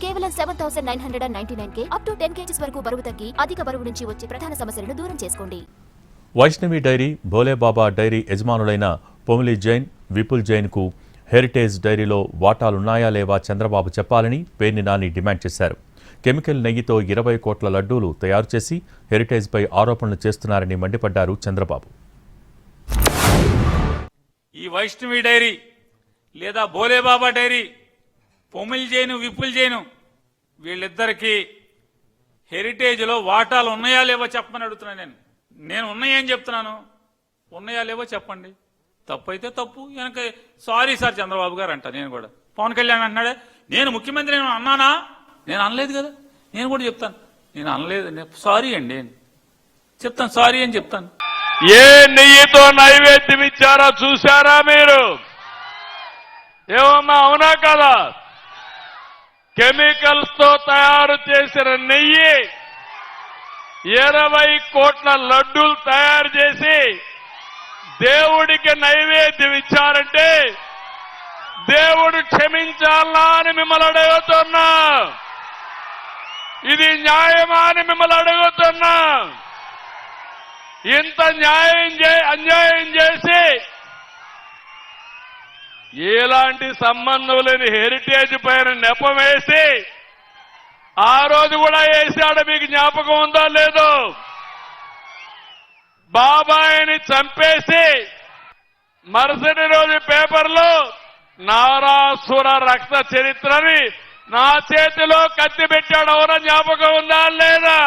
కేవలం 7,999 up to 10 kgs వరకు బరువు తగ్గి అధిక బరువు నుంచి వచ్చే ప్రధాన సమస్యలను దూరం చేసుకోండి. వైష్ణవి డైరీ, భోలేబాబా డైరీ యజమానులైన పొమిలి జైన్, విపుల్ జైన్కు హెరిటేజ్ డైరీలో వాటాలున్నాయా లేవా చంద్రబాబు చెప్పాలని పేర్ని నాని డిమాండ్ చేశారు. కెమికల్ నెయ్యితో 20 కోట్ల లడ్డూలు తయారు చేసి హెరిటేజ్పై ఆరోపణలు చేస్తున్నారని మండిపడ్డారు చంద్రబాబు. ఈ వైష్ణవి డైరీ లేదా భోలేబాబా డైరీ, పొమిల్ జైను, విపుల్ జైను వీళ్ళిద్దరికీ హెరిటేజ్లో వాటాలు ఉన్నాయా లేవో చెప్పమని అడుగుతున్నాను. నేను ఉన్నాయని చెప్తున్నాను, ఉన్నాయా లేవో చెప్పండి. తప్పు అయితే తప్పు, వెనక సారీ సార్ చంద్రబాబు గారు అంట. నేను కూడా పవన్ కళ్యాణ్ అంటున్నాడే, నేను ముఖ్యమంత్రి అన్నానా? నేను అనలేదు కదా. నేను కూడా చెప్తాను, నేను అనలేదు, సారీ అండి చెప్తాను, సారీ అని చెప్తాను. ఏ నెయ్యితో నైవేద్యం ఇచ్చారో చూశారా మీరు? ఏమన్నా అవునా కదా? కెమికల్స్ తో తయారు చేసిన నెయ్యి 20 కోట్ల లడ్డూలు తయారు చేసి దేవుడికి నైవేద్యం ఇచ్చారంటే దేవుడు క్షమించాలా అని మిమ్మల్ని అడుగుతున్నా. ఇది న్యాయమా అని మిమ్మల్ని అడుగుతున్నా. ఇంత అన్యాయం చేసి ఎలాంటి సంబంధం లేని హెరిటేజ్ పైన నెపం వేసి ఆ రోజు కూడా వేసాడు. మీకు జ్ఞాపకం ఉందో లేదో? బాబాయిని చంపేసి మరుసటి రోజు పేపర్లో నారాసుర రక్త చరిత్రని నా చేతిలో కత్తి పెట్టాడు. ఎవరో జ్ఞాపకం ఉందా లేదా?